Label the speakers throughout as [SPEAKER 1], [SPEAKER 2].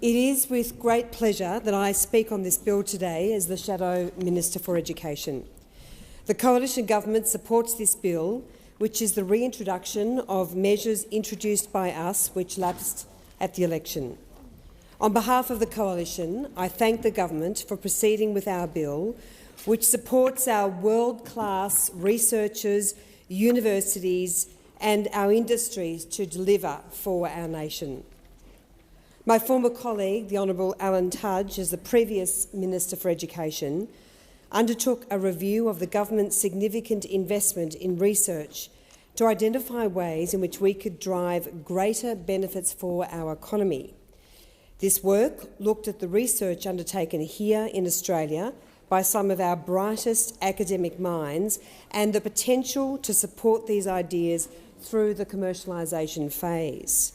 [SPEAKER 1] It is with great pleasure that I speak on this bill today as the Shadow Minister for Education. The Coalition Government supports this bill, which is the reintroduction of measures introduced by us which lapsed at the election. On behalf of the Coalition, I thank the Government for proceeding with our bill, which supports our world-class researchers, universities and our industries to deliver for our nation. My former colleague, the Honourable Alan Tudge, as the previous Minister for Education, undertook a review of the government's significant investment in research to identify ways in which we could drive greater benefits for our economy. This work looked at the research undertaken here in Australia by some of our brightest academic minds and the potential to support these ideas through the commercialisation phase.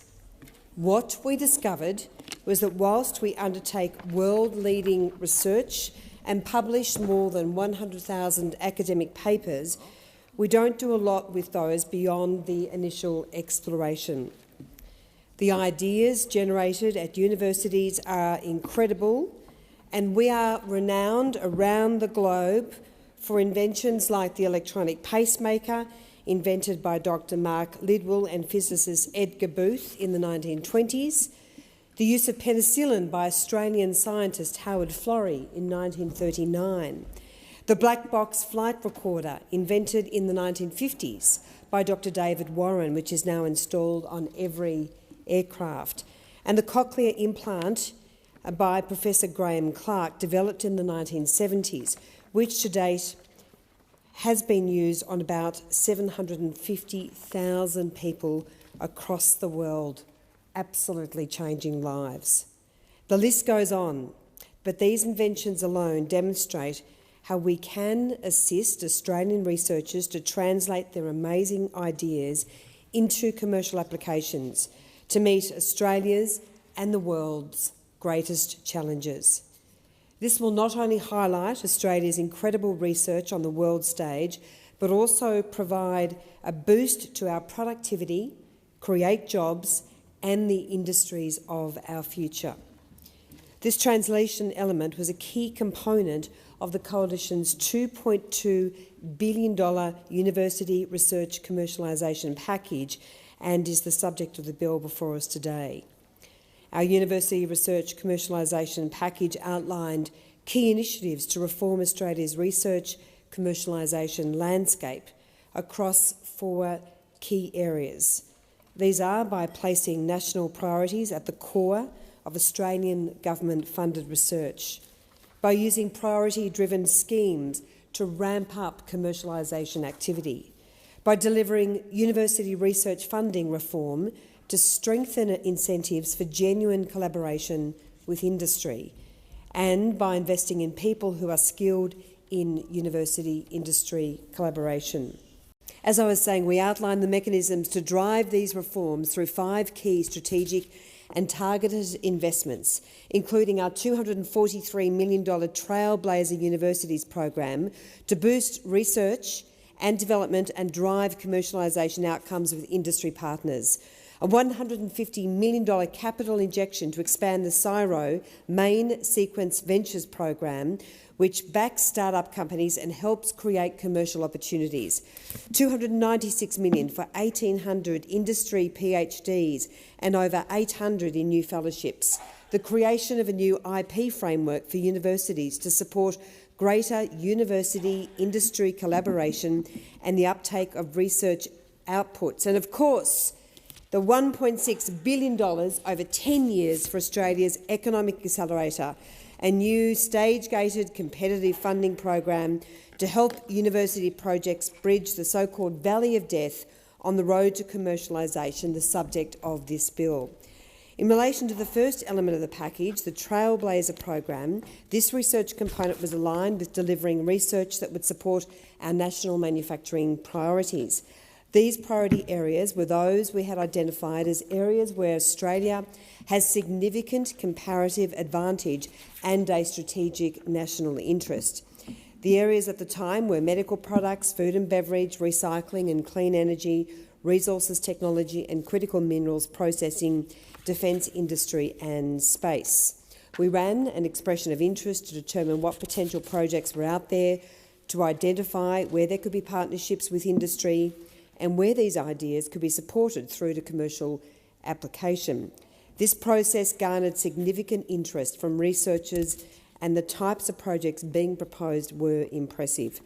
[SPEAKER 1] What we discovered was that whilst we undertake world-leading research and publish more than 100,000 academic papers, we don't do a lot with those beyond the initial exploration. The ideas generated at universities are incredible, and we are renowned around the globe for inventions like the electronic pacemaker, invented by Dr. Mark Lidwell and physicist Edgar Booth in the 1920s, the use of penicillin by Australian scientist Howard Florey in 1939, the black box flight recorder invented in the 1950s by Dr. David Warren, which is now installed on every aircraft, and the cochlear implant by Professor Graham Clark, developed in the 1970s, which to date has been used on about 750,000 people across the world, absolutely changing lives. The list goes on, but these inventions alone demonstrate how we can assist Australian researchers to translate their amazing ideas into commercial applications to meet Australia's and the world's greatest challenges. This will not only highlight Australia's incredible research on the world stage, but also provide a boost to our productivity, create jobs and the industries of our future. This translation element was a key component of the Coalition's $2.2 billion university research commercialisation package and is the subject of the bill before us today. Our university research commercialisation package outlined key initiatives to reform Australia's research commercialisation landscape across 4 key areas. These are by placing national priorities at the core of Australian government-funded research, by using priority-driven schemes to ramp up commercialisation activity, by delivering university research funding reform to strengthen incentives for genuine collaboration with industry, and by investing in people who are skilled in university-industry collaboration. As I was saying, we outlined the mechanisms to drive these reforms through 5 key strategic and targeted investments, including our $243 million Trailblazer Universities program to boost research and development and drive commercialisation outcomes with industry partners, a $150 million capital injection to expand the CSIRO Main Sequence Ventures program, which backs start-up companies and helps create commercial opportunities, $296 million for 1,800 industry PhDs and over 800 in new fellowships, the creation of a new IP framework for universities to support greater university-industry collaboration and the uptake of research outputs, and of course, the $1.6 billion over 10 years for Australia's Economic Accelerator, a new stage-gated competitive funding program to help university projects bridge the so-called valley of death on the road to commercialisation, the subject of this bill. In relation to the first element of the package, the Trailblazer program, this research component was aligned with delivering research that would support our national manufacturing priorities. These priority areas were those we had identified as areas where Australia has significant comparative advantage and a strategic national interest. The areas at the time were medical products, food and beverage, recycling and clean energy, resources technology and critical minerals processing defence industry and space. We ran an expression of interest to determine what potential projects were out there, to identify where there could be partnerships with industry and where these ideas could be supported through to commercial application. This process garnered significant interest from researchers, and the types of projects being proposed were impressive.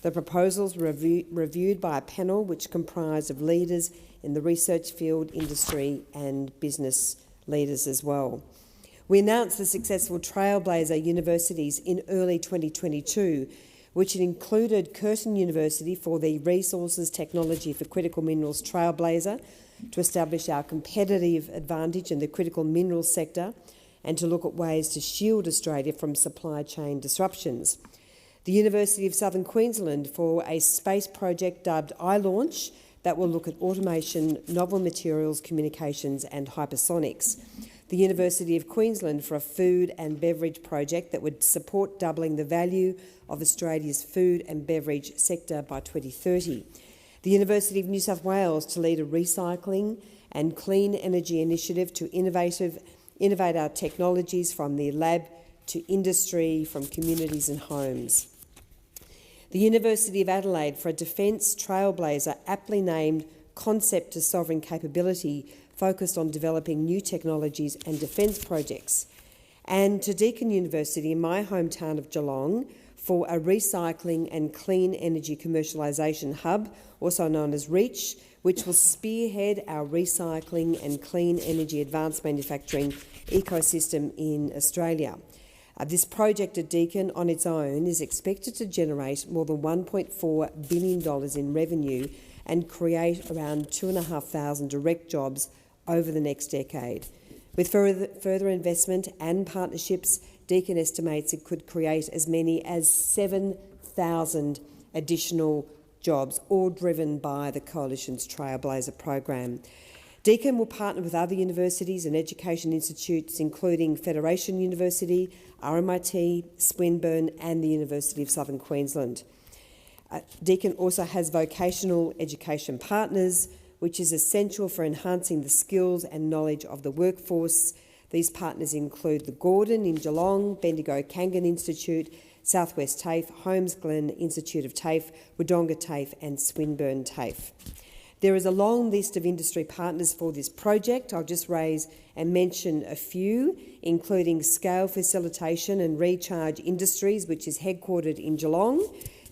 [SPEAKER 1] The proposals were reviewed by a panel which comprised of leaders in the research field, industry and business leaders as well. We announced the successful Trailblazer Universities in early 2022, which included Curtin University for the Resources Technology for Critical Minerals Trailblazer, to establish our competitive advantage in the critical minerals sector and to look at ways to shield Australia from supply chain disruptions. The University of Southern Queensland for a space project dubbed iLaunch that will look at automation, novel materials, communications and hypersonics. The University of Queensland for a food and beverage project that would support doubling the value of Australia's food and beverage sector by 2030. The University of New South Wales to lead a recycling and clean energy initiative to innovate our technologies from the lab to industry, from communities and homes. The University of Adelaide for a defence trailblazer aptly named Concept to Sovereign Capability, focused on developing new technologies and defence projects. And to Deakin University in my hometown of Geelong for a recycling and clean energy commercialisation hub, also known as REACH, which will spearhead our recycling and clean energy advanced manufacturing ecosystem in Australia. This project at Deakin on its own is expected to generate more than $1.4 billion in revenue and create around 2,500 direct jobs over the next decade. With further investment and partnerships, Deakin estimates it could create as many as 7,000 additional jobs, all driven by the Coalition's Trailblazer program. Deakin will partner with other universities and education institutes, including Federation University, RMIT, Swinburne and the University of Southern Queensland. Deakin also has vocational education partners, which is essential for enhancing the skills and knowledge of the workforce. These partners include the Gordon in Geelong, Bendigo Kangan Institute, Southwest TAFE, Holmes Glen Institute of TAFE, Wodonga TAFE and Swinburne TAFE. There is a long list of industry partners for this project. I'll just raise and mention a few, including Scale Facilitation and Recharge Industries, which is headquartered in Geelong,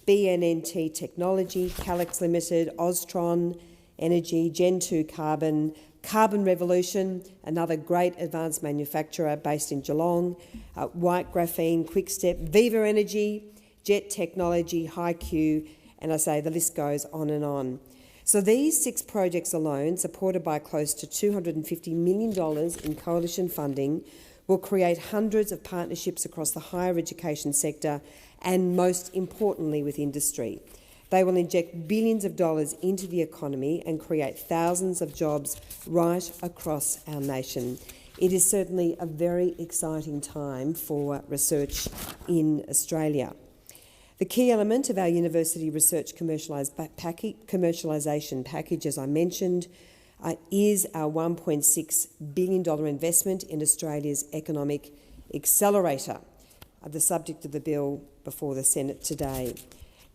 [SPEAKER 1] BNNT Technology, Calix Limited, Austron Energy, Gen2 Carbon, Carbon Revolution, another great advanced manufacturer based in Geelong, White Graphene, Quickstep, Viva Energy, Jet Technology, HiQ, and I say the list goes on and on. So these 6 projects alone, supported by close to $250 million in coalition funding, will create hundreds of partnerships across the higher education sector and, most importantly, with industry. They will inject billions of dollars into the economy and create thousands of jobs right across our nation. It is certainly a very exciting time for research in Australia. The key element of our university research commercialisation package, as I mentioned, is our $1.6 billion investment in Australia's economic accelerator, the subject of the bill before the Senate today.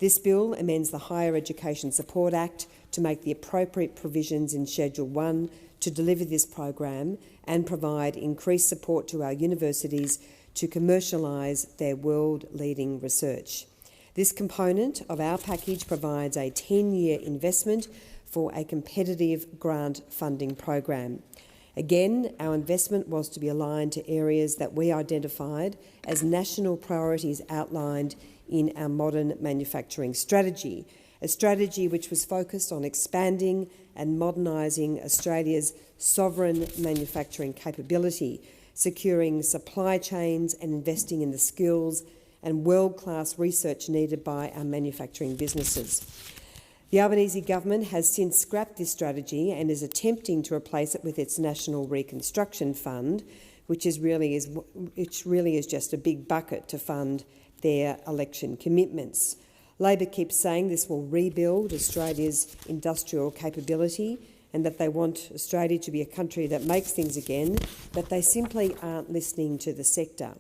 [SPEAKER 1] This bill amends the Higher Education Support Act to make the appropriate provisions in Schedule 1 to deliver this program and provide increased support to our universities to commercialise their world-leading research. This component of our package provides a 10-year investment for a competitive grant funding program. Again, our investment was to be aligned to areas that we identified as national priorities outlined in our modern manufacturing strategy, a strategy which was focused on expanding and modernising Australia's sovereign manufacturing capability, securing supply chains and investing in the skills and world-class research needed by our manufacturing businesses. The Albanese government has since scrapped this strategy and is attempting to replace it with its National Reconstruction Fund, which really is just a big bucket to fund their election commitments. Labor keeps saying this will rebuild Australia's industrial capability, and that they want Australia to be a country that makes things again, but they simply aren't listening to the sector.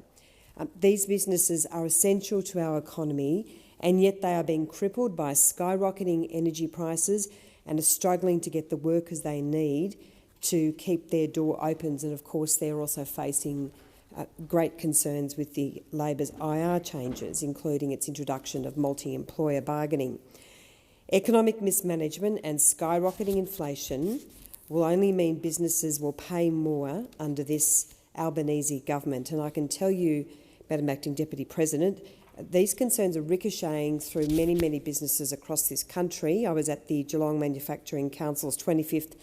[SPEAKER 1] These businesses are essential to our economy, and yet they are being crippled by skyrocketing energy prices and are struggling to get the workers they need to keep their door open. And of course, they're also facing great concerns with the Labor's IR changes, including its introduction of multi-employer bargaining. Economic mismanagement and skyrocketing inflation will only mean businesses will pay more under this Albanese government. And I can tell you, Madam Acting Deputy President, these concerns are ricocheting through many, many businesses across this country. I was at the Geelong Manufacturing Council's 25th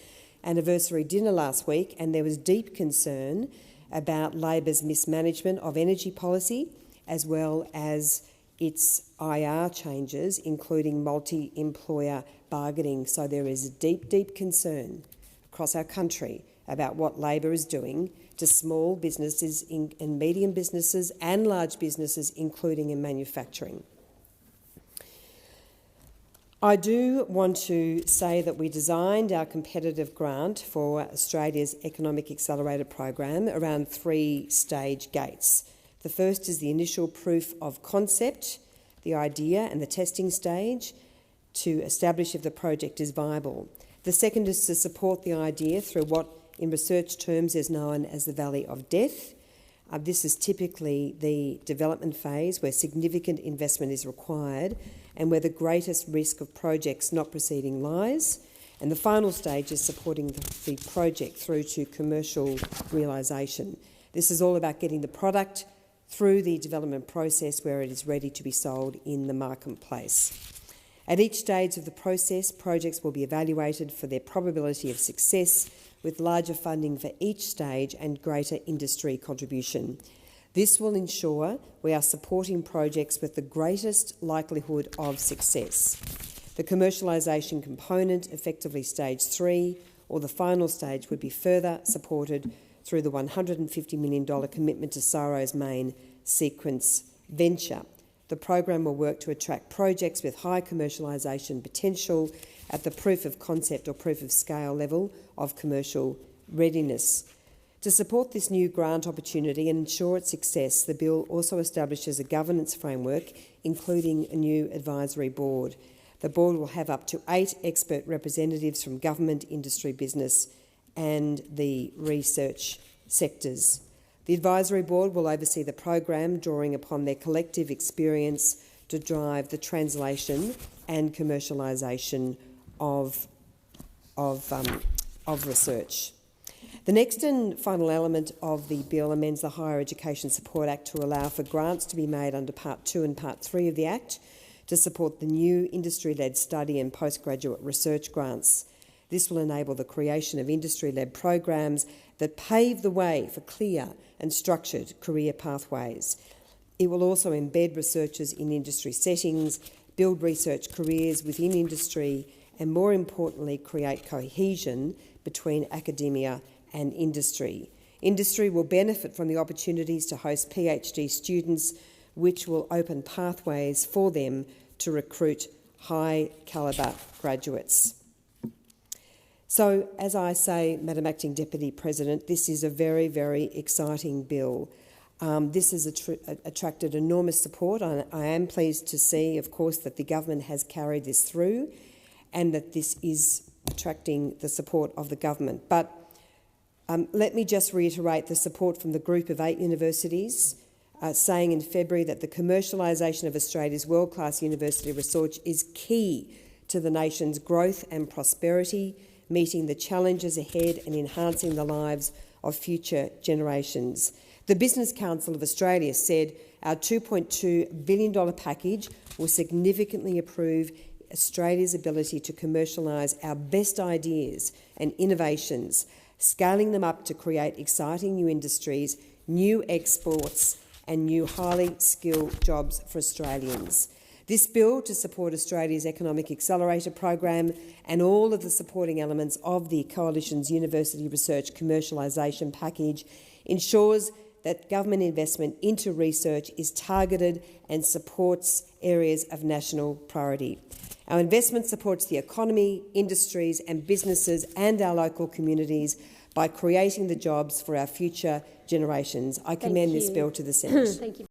[SPEAKER 1] anniversary dinner last week, and there was deep concern about Labor's mismanagement of energy policy, as well as its IR changes, including multi-employer bargaining. So there is deep, deep concern across our country about what Labor is doing to small businesses and medium businesses and large businesses, including in manufacturing. I do want to say that we designed our competitive grant for Australia's Economic Accelerator program around 3 stage gates. The first is the initial proof of concept, the idea and the testing stage, to establish if the project is viable. The second is to support the idea through what in research terms is known as the Valley of Death. This is typically the development phase where significant investment is required and where the greatest risk of projects not proceeding lies. And the final stage is supporting the project through to commercial realisation. This is all about getting the product through the development process where it is ready to be sold in the marketplace. At each stage of the process, projects will be evaluated for their probability of success, with larger funding for each stage and greater industry contribution. This will ensure we are supporting projects with the greatest likelihood of success. The commercialisation component, effectively stage 3, or the final stage, would be further supported through the $150 million commitment to SARO's main sequence venture. The program will work to attract projects with high commercialisation potential at the proof of concept or proof of scale level of commercial readiness. To support this new grant opportunity and ensure its success, the bill also establishes a governance framework, including a new advisory board. The board will have up to 8 expert representatives from government, industry, business and the research sectors. The advisory board will oversee the program, drawing upon their collective experience to drive the translation and commercialisation of research. The next and final element of the bill amends the Higher Education Support Act to allow for grants to be made under Part 2 and Part 3 of the Act to support the new industry-led study and postgraduate research grants. This will enable the creation of industry-led programs that pave the way for clear and structured career pathways. It will also embed researchers in industry settings, build research careers within industry, and more importantly, create cohesion between academia and industry. Industry will benefit from the opportunities to host PhD students, which will open pathways for them to recruit high-calibre graduates. So, as I say, Madam Acting Deputy President, this is a very, very exciting bill. This has attracted enormous support. I am pleased to see, of course, that the government has carried this through and that this is attracting the support of the government. But let me just reiterate the support from the group of 8 universities, saying in February that the commercialisation of Australia's world-class university research is key to the nation's growth and prosperity, meeting the challenges ahead and enhancing the lives of future generations. The Business Council of Australia said our $2.2 billion package will significantly improve Australia's ability to commercialise our best ideas and innovations, scaling them up to create exciting new industries, new exports and new highly skilled jobs for Australians. This bill, to support Australia's Economic Accelerator program and all of the supporting elements of the Coalition's University Research Commercialisation package, ensures that government investment into research is targeted and supports areas of national priority. Our investment supports the economy, industries and businesses and our local communities by creating the jobs for our future generations. I commend this bill to the Senate.
[SPEAKER 2] Thank you.